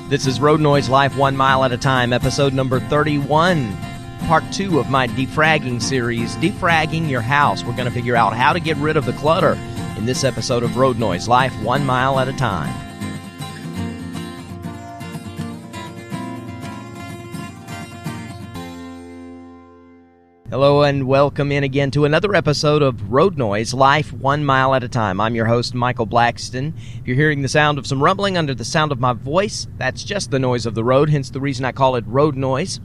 This is Road Noise Life 1 Mile at a Time, episode number 31, part 2 of my Defragging Series, Defragging Your House. We're going to figure out how to get rid of the clutter in this episode of Road Noise Life 1 Mile at a Time. Hello and welcome in again to another episode of Road Noise Life 1 Mile at a Time. I'm your host, Michael Blackston. If you're hearing the sound of some rumbling under the sound of my voice, that's just the noise of the road, hence the reason I call it road noise.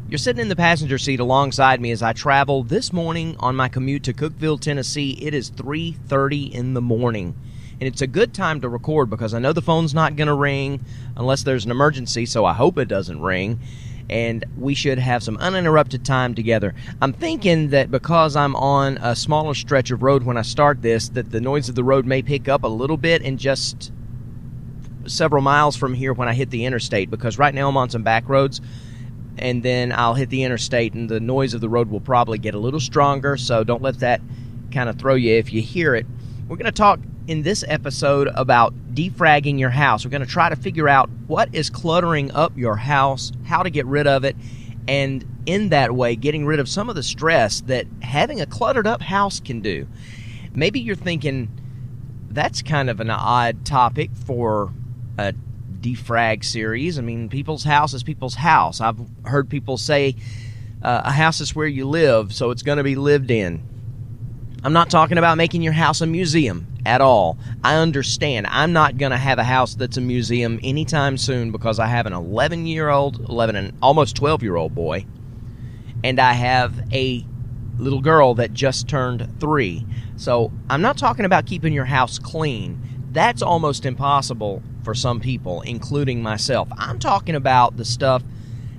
You're sitting in the passenger seat alongside me as I travel this morning on my commute to Cookeville, Tennessee. It is 3:30 in the morning, and it's a good time to record because I know the phone's not going to ring unless there's an emergency, so I hope it doesn't ring. And we should have some uninterrupted time together. I'm thinking that because I'm on a smaller stretch of road when I start this, that the noise of the road may pick up a little bit in just several miles from here when I hit the interstate, because right now I'm on some back roads, and then I'll hit the interstate, and the noise of the road will probably get a little stronger, so don't let that kind of throw you if you hear it. We're going to talk in this episode about defragging your house. We're going to try to figure out what is cluttering up your house, how to get rid of it, and in that way, getting rid of some of the stress that having a cluttered up house can do. Maybe you're thinking, that's kind of an odd topic for a defrag series. I mean, people's house is people's house. I've heard people say a house is where you live, so it's going to be lived in. I'm not talking about making your house a museum at all. I understand. I'm not going to have a house that's a museum anytime soon because I have an 11 and almost 12-year-old boy, and I have a little girl that just turned 3. So I'm not talking about keeping your house clean. That's almost impossible for some people, including myself. I'm talking about the stuff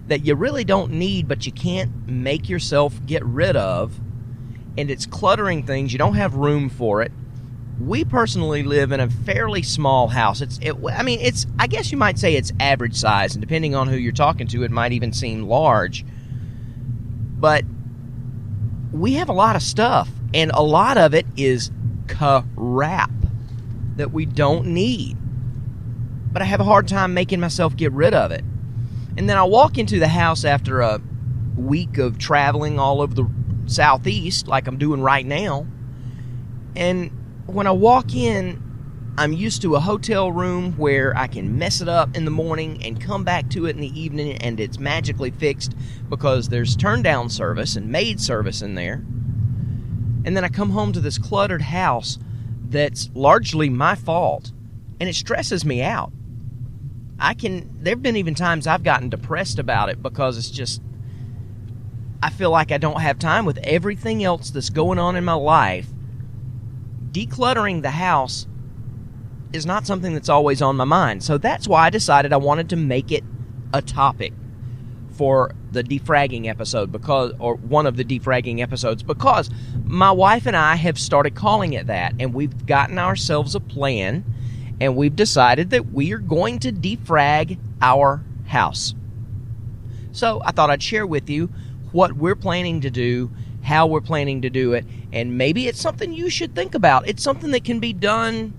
that you really don't need, but you can't make yourself get rid of, and it's cluttering things. You don't have room for it. We personally live in a fairly small house. I guess you might say it's average size, and depending on who you're talking to, it might even seem large. But we have a lot of stuff, and a lot of it is crap that we don't need. But I have a hard time making myself get rid of it. And then I walk into the house after a week of traveling all over the Southeast, like I'm doing right now, and when I walk in, I'm used to a hotel room where I can mess it up in the morning and come back to it in the evening, and it's magically fixed because there's turn-down service and maid service in there. And then I come home to this cluttered house that's largely my fault, and it stresses me out. There've been even times I've gotten depressed about it because it's just, I feel like I don't have time with everything else that's going on in my life. Decluttering the house is not something that's always on my mind. So that's why I decided I wanted to make it a topic for the defragging episode, or one of the defragging episodes, because my wife and I have started calling it that, and we've gotten ourselves a plan, and we've decided that we are going to defrag our house. So I thought I'd share with you what we're planning to do, how we're planning to do it, and maybe it's something you should think about. It's something that can be done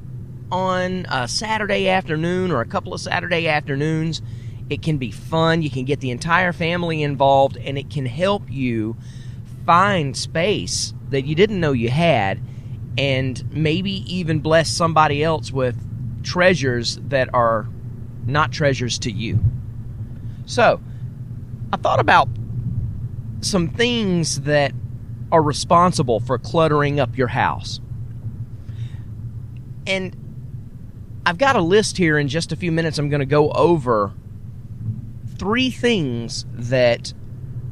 on a Saturday afternoon or a couple of Saturday afternoons. It can be fun. You can get the entire family involved, and it can help you find space that you didn't know you had, and maybe even bless somebody else with treasures that are not treasures to you. So, I thought about some things that are responsible for cluttering up your house. And I've got a list here. In just a few minutes I'm going to go over 3 things that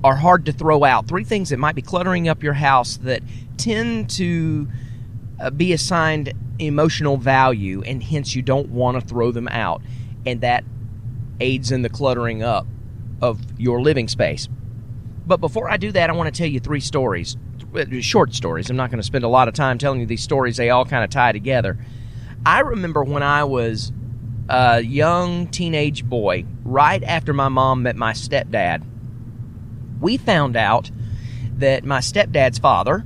are hard to throw out. 3 things that might be cluttering up your house that tend to be assigned emotional value, and hence you don't want to throw them out. And that aids in the cluttering up of your living space. But before I do that, I want to tell you 3 stories, short stories. I'm not going to spend a lot of time telling you these stories. They all kind of tie together. I remember when I was a young teenage boy, right after my mom met my stepdad, we found out that my stepdad's father,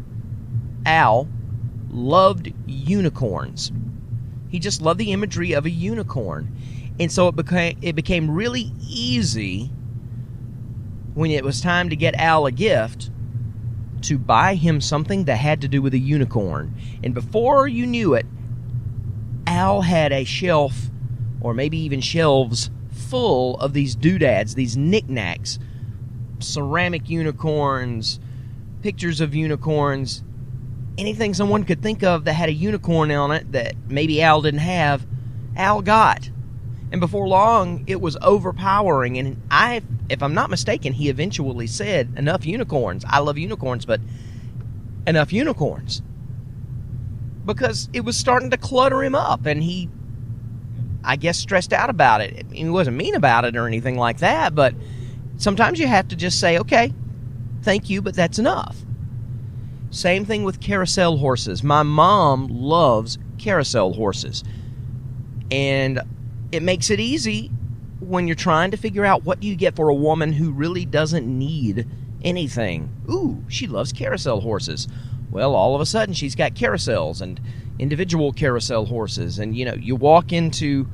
Al, loved unicorns. He just loved the imagery of a unicorn. And so it became really easy when it was time to get Al a gift to buy him something that had to do with a unicorn. And before you knew it, Al had a shelf, or maybe even shelves, full of these doodads, these knickknacks, ceramic unicorns, pictures of unicorns, anything someone could think of that had a unicorn on it that maybe Al didn't have, Al got. And before long, it was overpowering. And if I'm not mistaken, he eventually said, enough unicorns. I love unicorns, but enough unicorns. Because it was starting to clutter him up, and he, I guess, stressed out about it. He wasn't mean about it or anything like that, but sometimes you have to just say, okay, thank you, but that's enough. Same thing with carousel horses. My mom loves carousel horses. And it makes it easy when you're trying to figure out what you get for a woman who really doesn't need anything. Ooh, she loves carousel horses. Well, all of a sudden she's got carousels and individual carousel horses. And, you walk into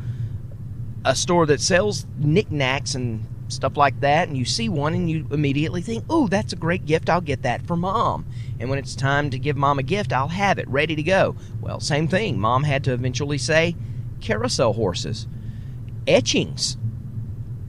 a store that sells knickknacks and stuff like that, and you see one and you immediately think, ooh, that's a great gift. I'll get that for Mom. And when it's time to give Mom a gift, I'll have it ready to go. Well, same thing. Mom had to eventually say carousel horses. Etchings.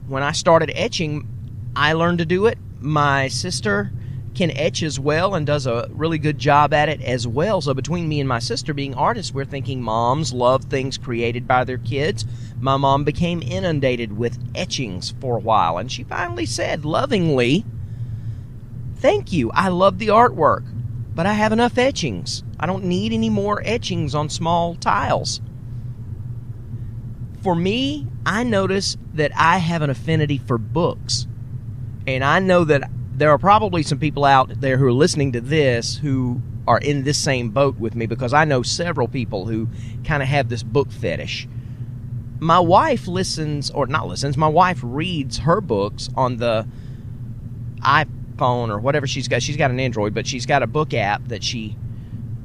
When I started etching, I learned to do it. My sister can etch as well and does a really good job at it as well. So between me and my sister being artists, we're thinking moms love things created by their kids. My mom became inundated with etchings for a while, and she finally said lovingly, thank you, I love the artwork, but I have enough etchings. I don't need any more etchings on small tiles. For me, I notice that I have an affinity for books. And I know that there are probably some people out there who are listening to this who are in this same boat with me, because I know several people who kind of have this book fetish. My wife my wife reads her books on the iPhone or whatever she's got. She's got an Android, but she's got a book app that she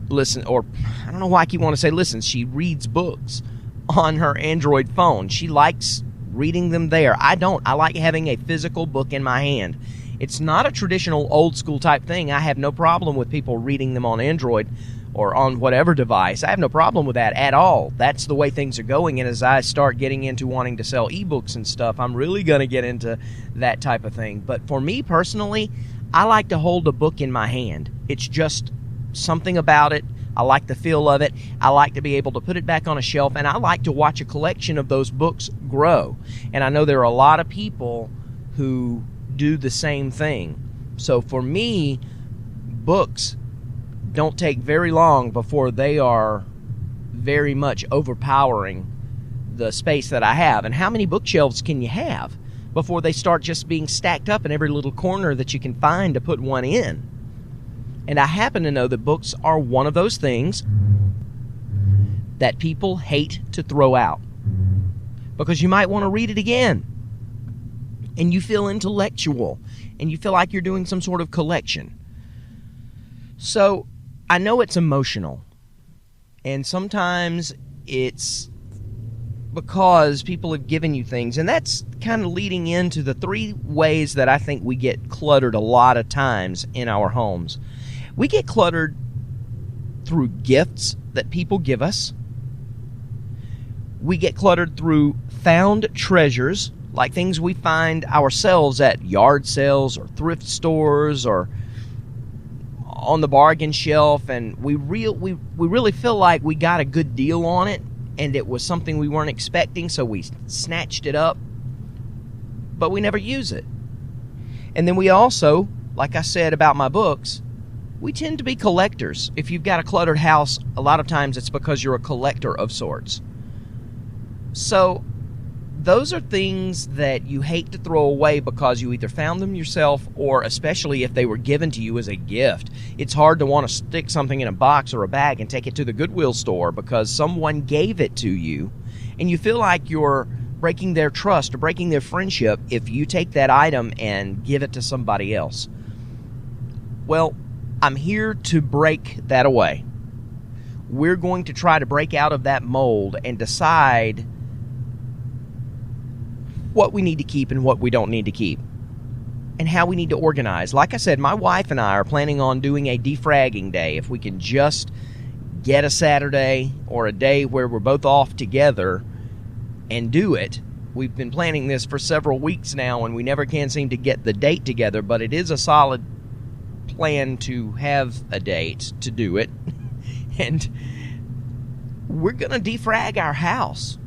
listens, or I don't know why I keep wanting to say listens. She reads books on her Android phone. She likes reading them there. I don't. I like having a physical book in my hand. It's not a traditional old school type thing. I have no problem with people reading them on Android or on whatever device. I have no problem with that at all. That's the way things are going. And as I start getting into wanting to sell ebooks and stuff, I'm really going to get into that type of thing. But for me personally, I like to hold a book in my hand. It's just something about it. I like the feel of it. I like to be able to put it back on a shelf, and I like to watch a collection of those books grow. And I know there are a lot of people who do the same thing. So for me, books don't take very long before they are very much overpowering the space that I have. And how many bookshelves can you have before they start just being stacked up in every little corner that you can find to put one in? And I happen to know that books are one of those things that people hate to throw out, because you might want to read it again, and you feel intellectual, and you feel like you're doing some sort of collection. So I know it's emotional, and sometimes it's because people have given you things, and that's kind of leading into the 3 ways that I think we get cluttered a lot of times in our homes. We get cluttered through gifts that people give us. We get cluttered through found treasures, like things we find ourselves at yard sales or thrift stores or on the bargain shelf, and we really feel like we got a good deal on it, and it was something we weren't expecting, so we snatched it up, but we never use it. And then we also, like I said about my books, we tend to be collectors. If you've got a cluttered house, a lot of times it's because you're a collector of sorts. So those are things that you hate to throw away because you either found them yourself, or especially if they were given to you as a gift. It's hard to want to stick something in a box or a bag and take it to the Goodwill store because someone gave it to you, and you feel like you're breaking their trust or breaking their friendship if you take that item and give it to somebody else. Well, I'm here to break that away. We're going to try to break out of that mold and decide what we need to keep and what we don't need to keep, and how we need to organize. Like I said, my wife and I are planning on doing a defragging day. If we can just get a Saturday or a day where we're both off together and do it. We've been planning this for several weeks now, and we never can seem to get the date together, but it is a solid plan to have a date to do it. And we're going to defrag our house.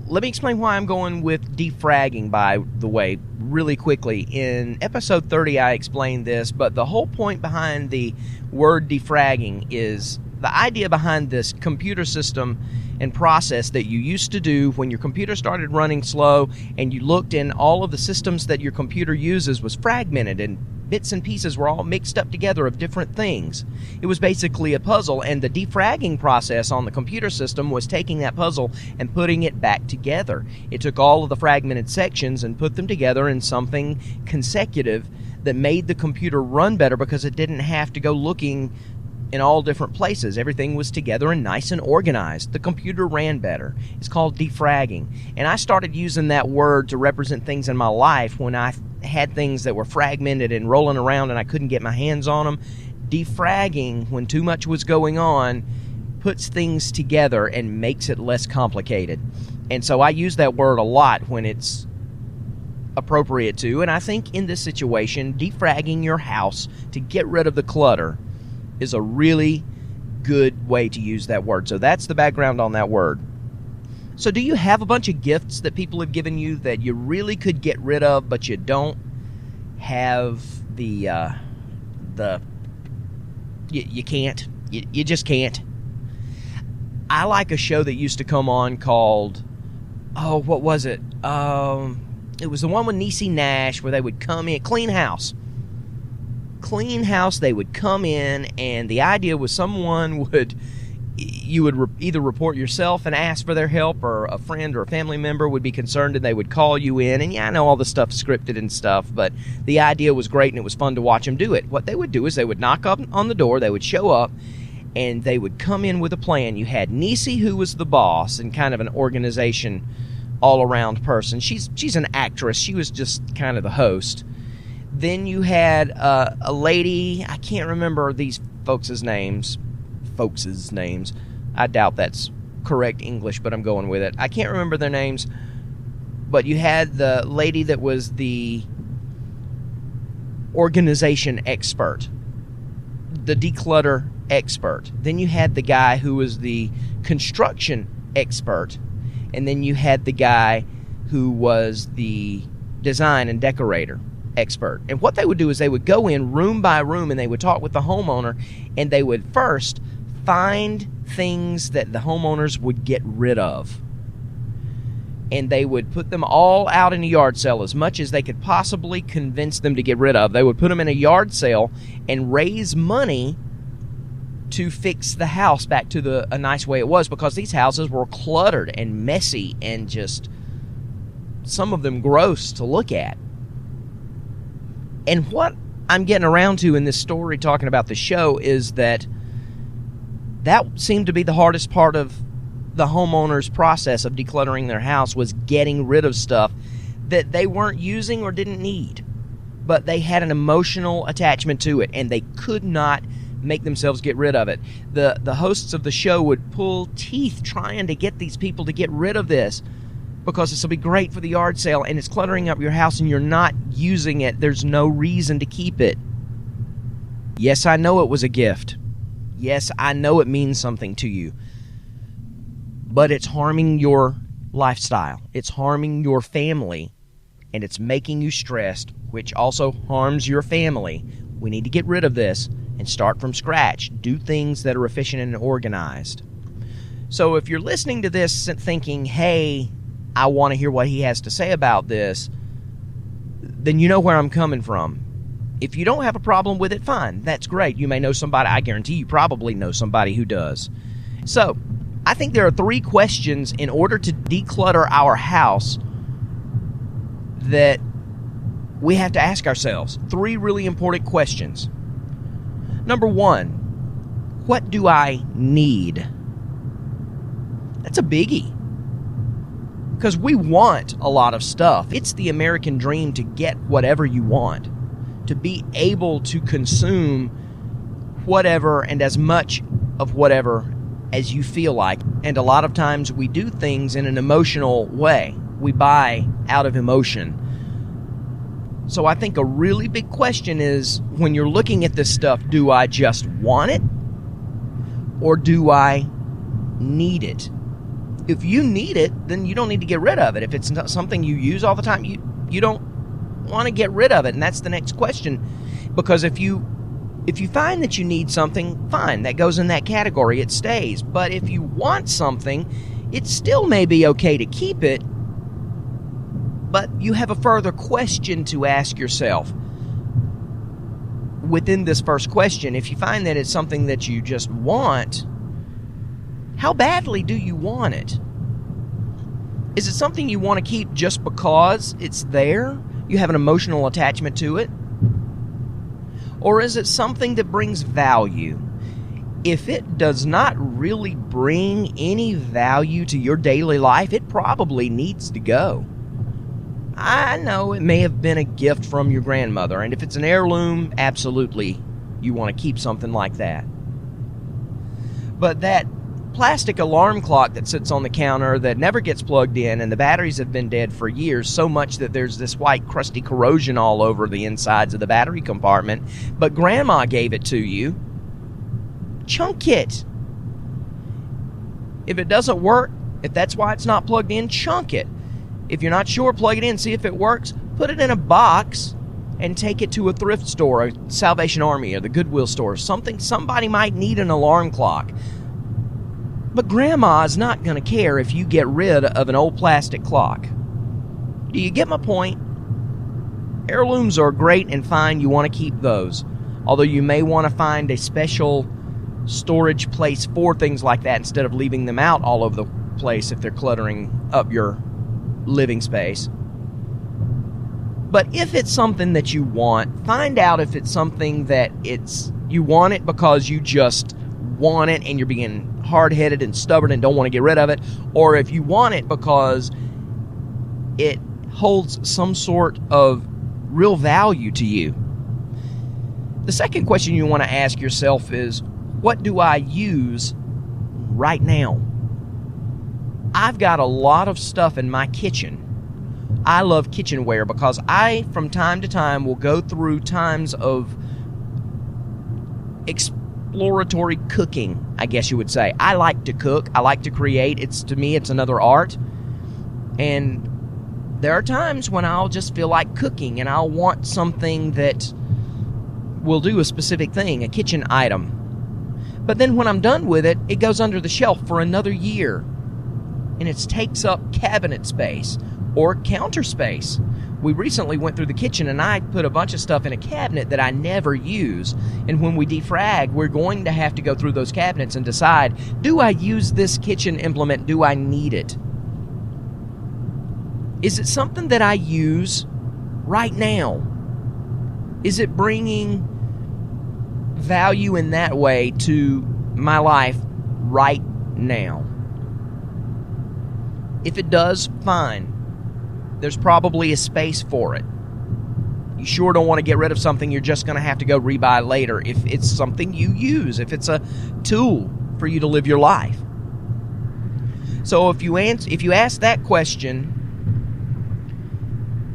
Let me explain why I'm going with defragging, by the way, really quickly. In episode 30, I explained this, but the whole point behind the word defragging is the idea behind this computer system and process that you used to do when your computer started running slow and you looked and all of the systems that your computer uses was fragmented and bits and pieces were all mixed up together of different things. It was basically a puzzle, and the defragging process on the computer system was taking that puzzle and putting it back together. It took all of the fragmented sections and put them together in something consecutive that made the computer run better because it didn't have to go looking in all different places. Everything was together and nice and organized. The computer ran better. It's called defragging. And I started using that word to represent things in my life when I had things that were fragmented and rolling around and I couldn't get my hands on them. Defragging, when too much was going on, puts things together and makes it less complicated. And so I use that word a lot when it's appropriate to. And I think in this situation, defragging your house to get rid of the clutter is a really good way to use that word. So that's the background on that word. So do you have a bunch of gifts that people have given you that you really could get rid of, but you don't have you can't? You just can't. I like a show that used to come on called, what was it? It was the one with Niecy Nash where they would come in, Clean House, they would come in, and the idea was you would either report yourself and ask for their help, or a friend or a family member would be concerned and they would call you in. And yeah, I know all the stuff's scripted and stuff, but the idea was great and it was fun to watch them do it. What they would do is they would knock up on the door, they would show up, and they would come in with a plan. You had Niecy, who was the boss and kind of an organization all-around person. She's an actress. She was just kind of the host. Then you had a lady, I can't remember these folks' names. I doubt that's correct English, but I'm going with it. I can't remember their names, but you had the lady that was the organization expert, the declutter expert. Then you had the guy who was the construction expert, and then you had the guy who was the design and decorator expert. And what they would do is they would go in room by room and they would talk with the homeowner, and they would first find things that the homeowners would get rid of. And they would put them all out in a yard sale, as much as they could possibly convince them to get rid of. They would put them in a yard sale and raise money to fix the house back to a nice way it was, because these houses were cluttered and messy and just, some of them, gross to look at. And what I'm getting around to in this story, talking about the show, is that seemed to be the hardest part of the homeowner's process of decluttering their house, was getting rid of stuff that they weren't using or didn't need, but they had an emotional attachment to it and they could not make themselves get rid of it. The hosts of the show would pull teeth trying to get these people to get rid of this, because this will be great for the yard sale and it's cluttering up your house and you're not using it. There's no reason to keep it. Yes, I know it was a gift. Yes, I know it means something to you. But it's harming your lifestyle. It's harming your family. And it's making you stressed, which also harms your family. We need to get rid of this and start from scratch. Do things that are efficient and organized. So if you're listening to this thinking, hey, I want to hear what he has to say about this, then you know where I'm coming from. If you don't have a problem with it, fine. That's great. You may know somebody. I guarantee you probably know somebody who does. So, I think there are 3 questions in order to declutter our house that we have to ask ourselves. 3 really important questions. Number 1, what do I need? That's a biggie. Because we want a lot of stuff. It's the American dream to get whatever you want, to be able to consume whatever and as much of whatever as you feel like. And a lot of times we do things in an emotional way. We buy out of emotion. So I think a really big question is, when you're looking at this stuff, do I just want it? Or do I need it? If you need it, then you don't need to get rid of it. If it's not something you use all the time, you don't want to get rid of it. And that's the next question. Because if you find that you need something, fine, that goes in that category, it stays. But if you want something, it still may be okay to keep it, but you have a further question to ask yourself. Within this first question, if you find that it's something that you just want, how badly do you want it? Is it something you want to keep just because it's there? You have an emotional attachment to it? Or is it something that brings value? If it does not really bring any value to your daily life, it probably needs to go. I know it may have been a gift from your grandmother, and if it's an heirloom, absolutely you want to keep something like that. But that plastic alarm clock that sits on the counter that never gets plugged in, and the batteries have been dead for years, so much that there's this white crusty corrosion all over the insides of the battery compartment, but grandma gave it to you, chunk it. If it doesn't work, if that's why it's not plugged in, chunk it. If you're not sure, plug it in, see if it works, put it in a box and take it to a thrift store, a Salvation Army, or the Goodwill store. Somebody might need an alarm clock. But grandma's not going to care if you get rid of an old plastic clock. Do you get my point? Heirlooms are great and fine. You want to keep those. Although you may want to find a special storage place for things like that instead of leaving them out all over the place if they're cluttering up your living space. But if it's something that you want, find out if it's something that you want it because you just want it and you're being hard-headed and stubborn and don't want to get rid of it, or if you want it because it holds some sort of real value to you. The second question you want to ask yourself is, what do I use right now? I've got a lot of stuff in my kitchen. I love kitchenware because I, from time to time, will go through times of exploratory cooking, I guess you would say. I like to cook. I like to create. To me, it's another art. And there are times when I'll just feel like cooking and I'll want something that will do a specific thing, a kitchen item. But then when I'm done with it, it goes under the shelf for another year. And it takes up cabinet space or counter space. We recently went through the kitchen and I put a bunch of stuff in a cabinet that I never use. And when we defrag, we're going to have to go through those cabinets and decide, do I use this kitchen implement? Do I need it? Is it something that I use right now? Is it bringing value in that way to my life right now? If it does, fine. There's probably a space for it. You sure don't want to get rid of something you're just going to have to go rebuy later if it's something you use, if it's a tool for you to live your life. So if you ask that question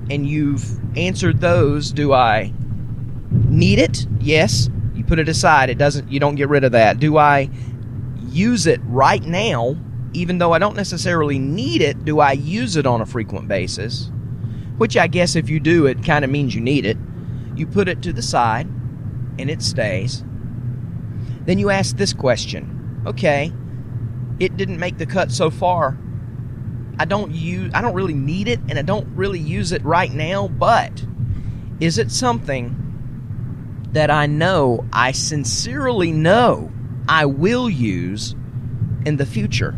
and you've answered those, do I need it? Yes. You put it aside. You don't get rid of that. Do I use it right now? Even though I don't necessarily need it, do I use it on a frequent basis? Which I guess if you do, it kind of means you need it. You put it to the side, and it stays. Then you ask this question. Okay, it didn't make the cut so far. I don't really need it, and I don't really use it right now, but is it something that I sincerely know I will use in the future?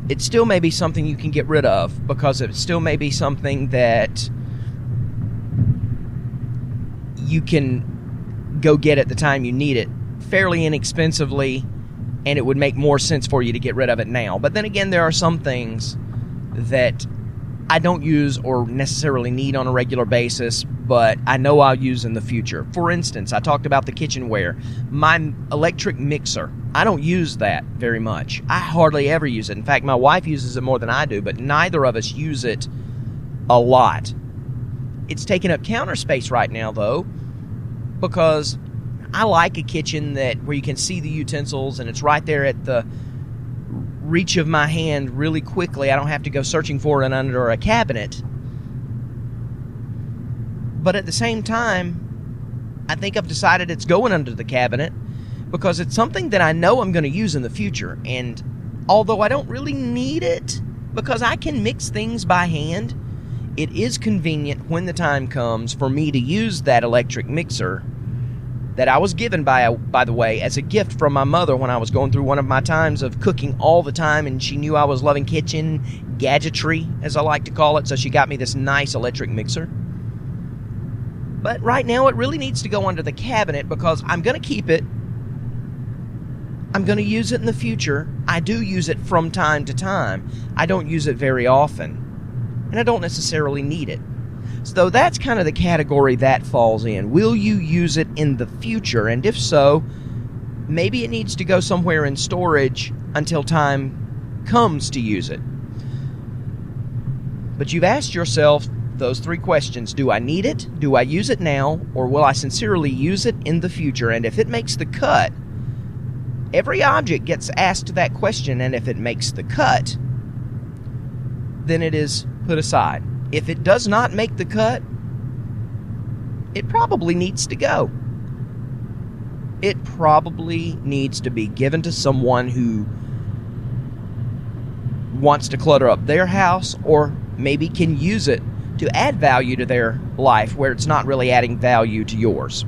It still may be something you can get rid of because it still may be something that you can go get at the time you need it fairly inexpensively and it would make more sense for you to get rid of it now. But then again, there are some things that I don't use or necessarily need on a regular basis, but I know I'll use in the future. For instance, I talked about the kitchenware. My electric mixer, I don't use that very much. I hardly ever use it. In fact, my wife uses it more than I do, but neither of us use it a lot. It's taking up counter space right now, though, because I like a kitchen where you can see the utensils and it's right there at the reach of my hand really quickly. I don't have to go searching for it under a cabinet. But at the same time, I think I've decided it's going under the cabinet because it's something that I know I'm going to use in the future. And although I don't really need it because I can mix things by hand, it is convenient when the time comes for me to use that electric mixer that I was given, by the way, as a gift from my mother when I was going through one of my times of cooking all the time, and she knew I was loving kitchen gadgetry, as I like to call it, so she got me this nice electric mixer. But right now it really needs to go under the cabinet because I'm going to keep it. I'm going to use it in the future. I do use it from time to time. I don't use it very often, and I don't necessarily need it. So that's kind of the category that falls in. Will you use it in the future? And if so, maybe it needs to go somewhere in storage until time comes to use it. But you've asked yourself those three questions. Do I need it? Do I use it now? Or will I sincerely use it in the future? And if it makes the cut, every object gets asked that question, and if it makes the cut, then it is put aside. If it does not make the cut, it probably needs to go. It probably needs to be given to someone who wants to clutter up their house, or maybe can use it to add value to their life where it's not really adding value to yours.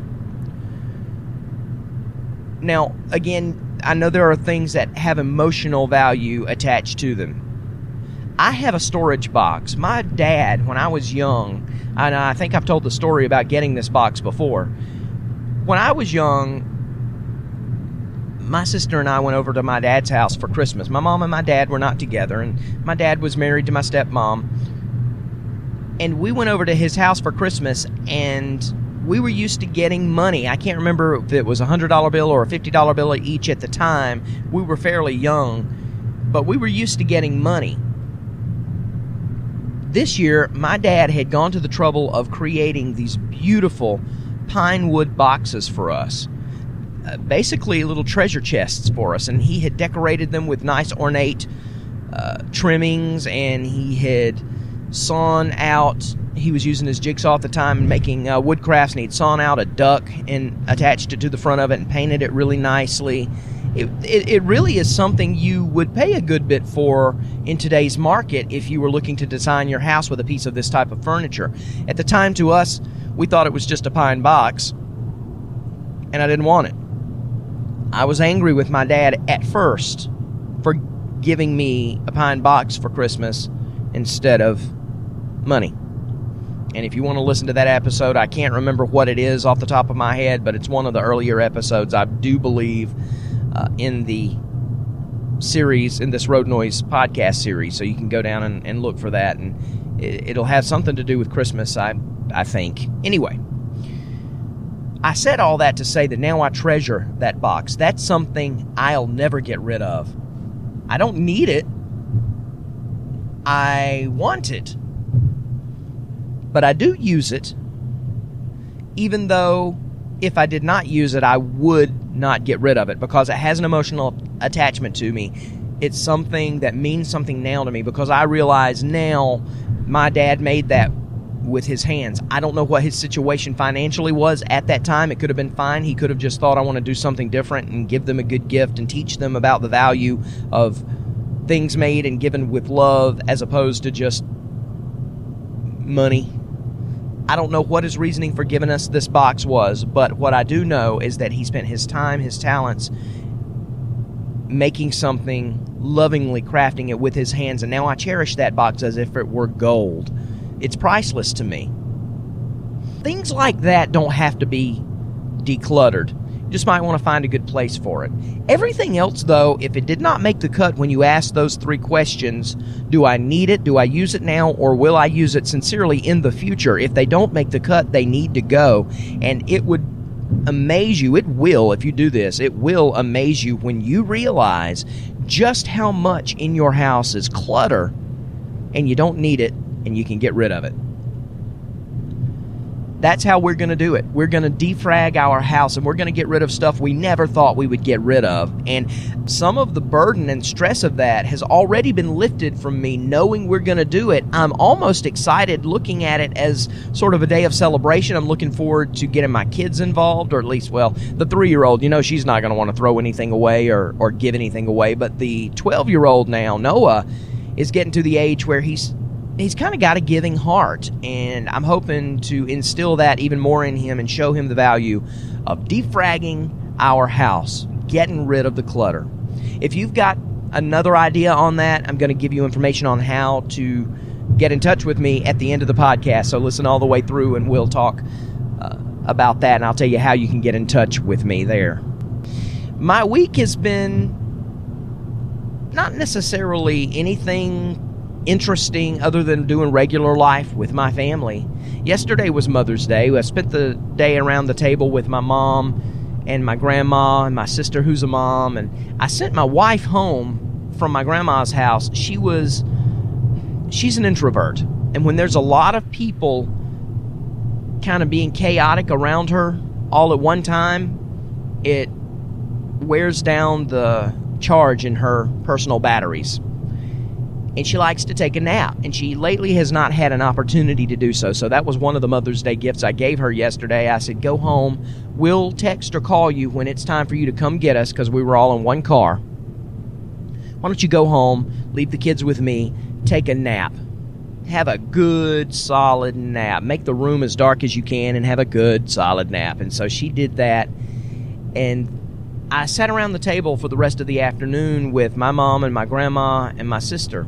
Now, again, I know there are things that have emotional value attached to them. I have a storage box. My dad, when I was young, and I think I've told the story about getting this box before. When I was young, my sister and I went over to my dad's house for Christmas. My mom and my dad were not together, and my dad was married to my stepmom. And we went over to his house for Christmas, and we were used to getting money. I can't remember if it was a $100 bill or a $50 bill each at the time. We were fairly young, but we were used to getting money. This year, my dad had gone to the trouble of creating these beautiful pine wood boxes for us. Basically little treasure chests for us, and he had decorated them with nice ornate trimmings, and he had sawn out, he was using his jigsaw at the time and making wood crafts, and he'd sawn out a duck and attached it to the front of it and painted it really nicely. It really is something you would pay a good bit for in today's market if you were looking to design your house with a piece of this type of furniture. At the time, to us, we thought it was just a pine box, and I didn't want it. I was angry with my dad at first for giving me a pine box for Christmas instead of money. And if you want to listen to that episode, I can't remember what it is off the top of my head, but it's one of the earlier episodes, I do believe, in the series, in this Road Noise podcast series. So you can go down and look for that, and it'll have something to do with Christmas, I think. Anyway, I said all that to say that now I treasure that box. That's something I'll never get rid of. I don't need it. I want it. But I do use it, even though if I did not use it, I would not get rid of it because it has an emotional attachment to me. It's something that means something now to me because I realize now my dad made that with his hands. I don't know what his situation financially was at that time. It could have been fine. He could have just thought, I want to do something different and give them a good gift and teach them about the value of things made and given with love as opposed to just money. I don't know what his reasoning for giving us this box was, but what I do know is that he spent his time, his talents, making something, lovingly crafting it with his hands, and now I cherish that box as if it were gold. It's priceless to me. Things like that don't have to be decluttered. You just might want to find a good place for it. Everything else, though, if it did not make the cut when you asked those 3 questions, do I need it, do I use it now, or will I use it sincerely in the future? If they don't make the cut, they need to go. And it would amaze you, it will, if you do this, it will amaze you when you realize just how much in your house is clutter and you don't need it and you can get rid of it. That's how we're going to do it. We're going to defrag our house, and we're going to get rid of stuff we never thought we would get rid of. And some of the burden and stress of that has already been lifted from me knowing we're going to do it. I'm almost excited looking at it as sort of a day of celebration. I'm looking forward to getting my kids involved, or at least, well, the 3-year-old, she's not going to want to throw anything away or give anything away. But the 12-year-old now, Noah, is getting to the age where he's kind of got a giving heart, and I'm hoping to instill that even more in him and show him the value of defragging our house, getting rid of the clutter. If you've got another idea on that, I'm going to give you information on how to get in touch with me at the end of the podcast, so listen all the way through and we'll talk about that, and I'll tell you how you can get in touch with me there. My week has been not necessarily anything interesting other than doing regular life with my family. Yesterday was Mother's Day. I spent the day around the table with my mom and my grandma and my sister who's a mom, and I sent my wife home from my grandma's house. She's an introvert, and when there's a lot of people kind of being chaotic around her all at one time, it wears down the charge in her personal batteries. And she likes to take a nap, and she lately has not had an opportunity to do so. So that was one of the Mother's Day gifts I gave her yesterday. I said, go home. We'll text or call you when it's time for you to come get us, because we were all in one car. Why don't you go home, leave the kids with me, take a nap. Have a good, solid nap. Make the room as dark as you can and have a good, solid nap. And so she did that, and I sat around the table for the rest of the afternoon with my mom and my grandma and my sister,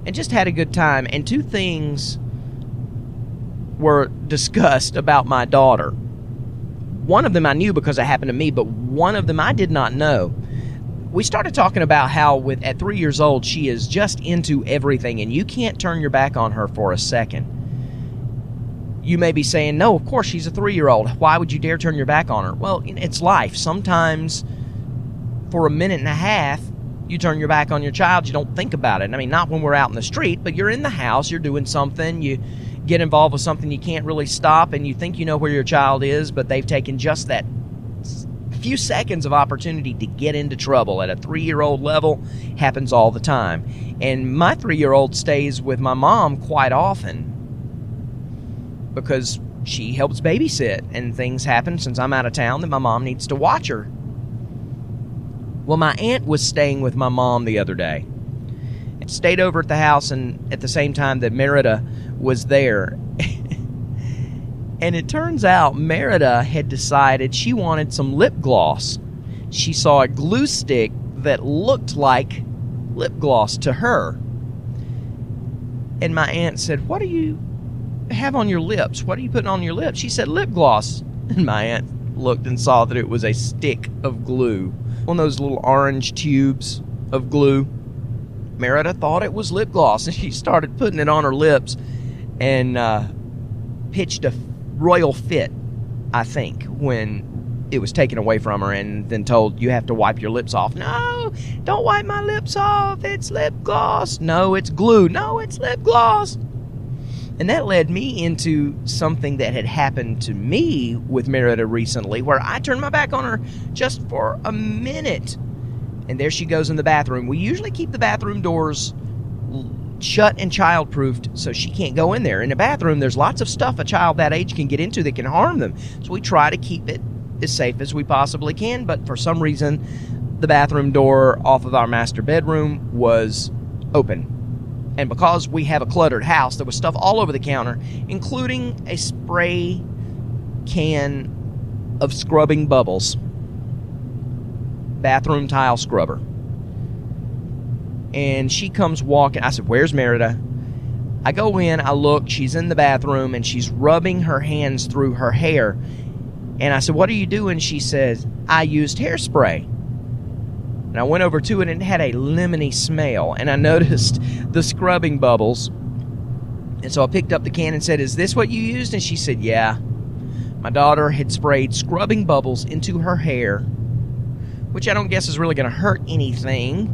and just had a good time. And 2 things were discussed about my daughter. One of them I knew because it happened to me, but one of them I did not know. We started talking about how at 3 years old, she is just into everything, and you can't turn your back on her for a second. You may be saying, no, of course, she's a 3-year-old. Why would you dare turn your back on her? Well, it's life. Sometimes for a minute and a half, you turn your back on your child, you don't think about it. I mean, not when we're out in the street, but you're in the house, you're doing something, you get involved with something you can't really stop, and you think you know where your child is, but they've taken just that few seconds of opportunity to get into trouble at a 3-year-old level. Happens all the time. And my 3-year-old stays with my mom quite often because she helps babysit, and things happen since I'm out of town that my mom needs to watch her. Well, my aunt was staying with my mom the other day. And stayed over at the house, and at the same time that Merida was there. And it turns out Merida had decided she wanted some lip gloss. She saw a glue stick that looked like lip gloss to her. And my aunt said, "What do you have on your lips? What are you putting on your lips?" She said, "Lip gloss." And my aunt looked and saw that it was a stick of glue. One of those little orange tubes of glue. Merida thought it was lip gloss, and she started putting it on her lips and pitched a royal fit, I think, when it was taken away from her and then told, "You have to wipe your lips off." "No, don't wipe my lips off. It's lip gloss." "No, it's glue." "No, it's lip gloss." And that led me into something that had happened to me with Merida recently, where I turned my back on her just for a minute. And there she goes in the bathroom. We usually keep the bathroom doors shut and child-proofed so she can't go in there. In a bathroom, there's lots of stuff a child that age can get into that can harm them. So we try to keep it as safe as we possibly can, but for some reason, the bathroom door off of our master bedroom was open. And because we have a cluttered house, there was stuff all over the counter, including a spray can of scrubbing bubbles. Bathroom tile scrubber. And she comes walking. I said, "Where's Merida?" I go in, I look, she's in the bathroom, and she's rubbing her hands through her hair. And I said, what are you doing? She says, I used hairspray. And I went over to it, and it had a lemony smell. And I noticed the scrubbing bubbles. And so I picked up the can and said, is this what you used? And she said, yeah. My daughter had sprayed scrubbing bubbles into her hair, which I don't guess is really going to hurt anything,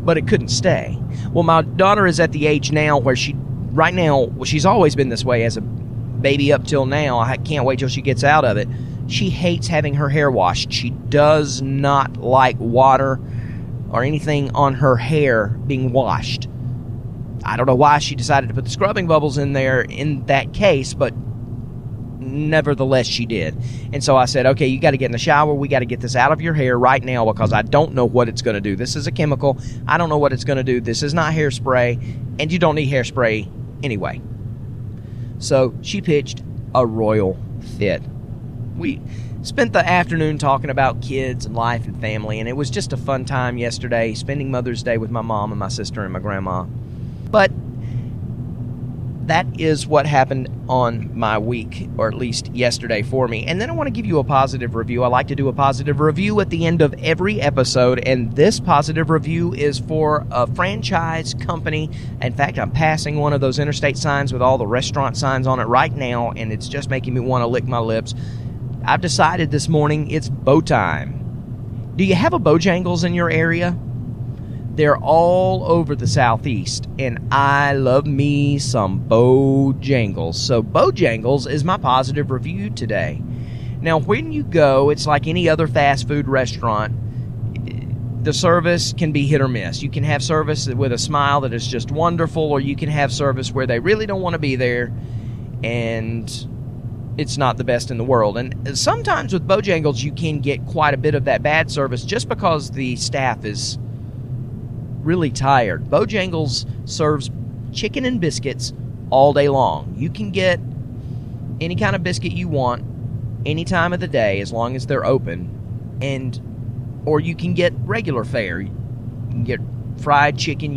but it couldn't stay. Well, my daughter is at the age now where she's always been this way as a baby up till now. I can't wait till she gets out of it. She hates having her hair washed. She does not like water or anything on her hair being washed. I don't know why she decided to put the scrubbing bubbles in there in that case, but nevertheless she did. And so I said, okay, you got to get in the shower. We got to get this out of your hair right now because I don't know what it's going to do. This is a chemical. I don't know what it's going to do. This is not hairspray, and you don't need hairspray anyway. So she pitched a royal fit. We spent the afternoon talking about kids and life and family, and it was just a fun time yesterday, spending Mother's Day with my mom and my sister and my grandma. But that is what happened on my week, or at least yesterday for me. And then I want to give you a positive review. I like to do a positive review at the end of every episode, and this positive review is for a franchise company. In fact, I'm passing one of those interstate signs with all the restaurant signs on it right now, and it's just making me want to lick my lips. I've decided this morning it's Bo time. Do you have a Bojangles in your area? They're all over the Southeast, and I love me some Bojangles. So Bojangles is my positive review today. Now, when you go, it's like any other fast food restaurant. The service can be hit or miss. You can have service with a smile that is just wonderful, or you can have service where they really don't want to be there, and it's not the best in the world. And sometimes with Bojangles, you can get quite a bit of that bad service just because the staff is really tired. Bojangles serves chicken and biscuits all day long. You can get any kind of biscuit you want any time of the day as long as they're open, or you can get regular fare. You can get fried chicken.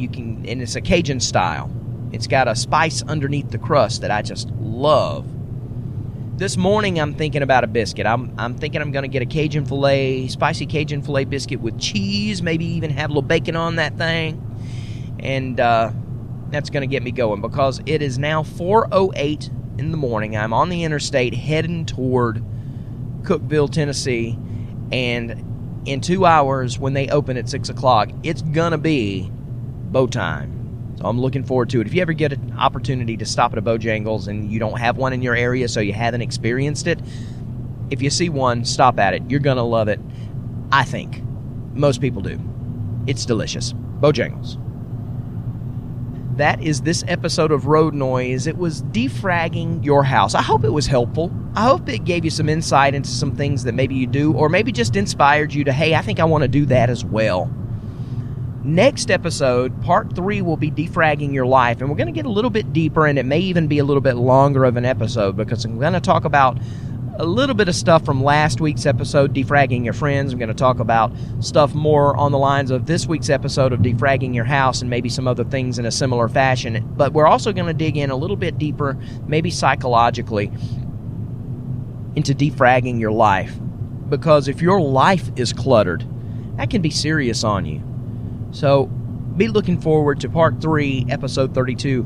And it's a Cajun style. It's got a spice underneath the crust that I just love. This morning I'm thinking about a biscuit. I'm thinking I'm going to get a Cajun filet, spicy Cajun filet biscuit with cheese, maybe even have a little bacon on that thing. And that's going to get me going because it is now 4:08 in the morning. I'm on the interstate heading toward Cookeville, Tennessee. And in 2 hours, when they open at 6 o'clock, it's going to be Bo time. So I'm looking forward to it. If you ever get an opportunity to stop at a Bojangles and you don't have one in your area, so you haven't experienced it, if you see one, stop at it. You're going to love it. I think. Most people do. It's delicious. Bojangles. That is this episode of Road Noise. It was defragging your house. I hope it was helpful. I hope it gave you some insight into some things that maybe you do, or maybe just inspired you to, hey, I think I want to do that as well. Next episode, part 3, will be defragging your life, and we're going to get a little bit deeper, and it may even be a little bit longer of an episode because I'm going to talk about a little bit of stuff from last week's episode, defragging your friends. I'm going to talk about stuff more on the lines of this week's episode of defragging your house and maybe some other things in a similar fashion. But we're also going to dig in a little bit deeper, maybe psychologically, into defragging your life. Because if your life is cluttered, that can be serious on you. So be looking forward to part 3, episode 32,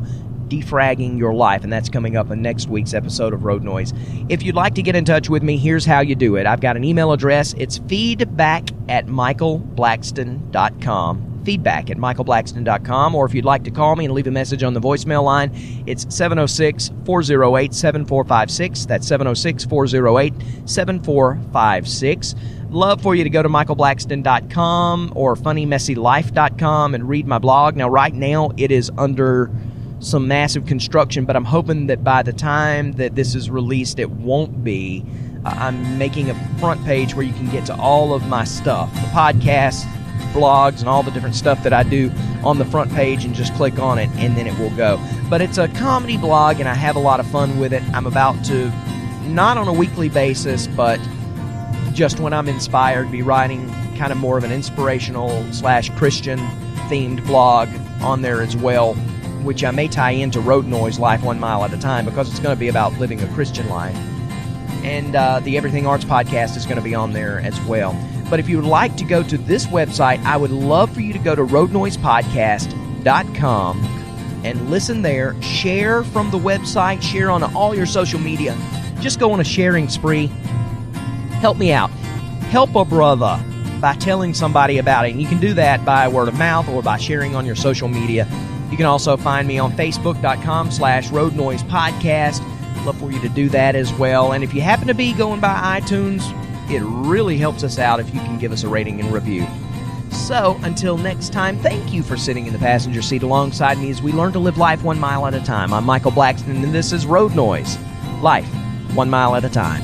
defragging your life, and that's coming up in next week's episode of Road Noise. If you'd like to get in touch with me, here's how you do it. I've got an email address. It's feedback@michaelblackston.com. feedback@michaelblackston.com, or if you'd like to call me and leave a message on the voicemail line, it's 706-408-7456. That's 706-408-7456. Love for you to go to michaelblackston.com or funnymessylife.com and read my blog. Now, right now, it is under some massive construction, but I'm hoping that by the time that this is released, it won't be. I'm making a front page where you can get to all of my stuff, the podcasts, blogs, and all the different stuff that I do on the front page, and just click on it, and then it will go. But it's a comedy blog, and I have a lot of fun with it. I'm about to, not on a weekly basis, but just when I'm inspired, be writing kind of more of an inspirational / Christian themed blog on there as well, which I may tie into Road Noise, Life 1 Mile at a Time, because it's going to be about living a Christian life. And the Everything Arts podcast is going to be on there as well. But if you would like to go to this website, I would love for you to go to roadnoisepodcast.com and listen there. Share from the website. Share on all your social media. Just go on a sharing spree. Help me out. Help a brother by telling somebody about it. And you can do that by word of mouth or by sharing on your social media. You can also find me on facebook.com/roadnoisepodcast. Love for you to do that as well. And if you happen to be going by iTunes, it really helps us out if you can give us a rating and review. So, until next time, thank you for sitting in the passenger seat alongside me as we learn to live life 1 mile at a time. I'm Michael Blackston, and this is Road Noise. Life 1 mile at a time.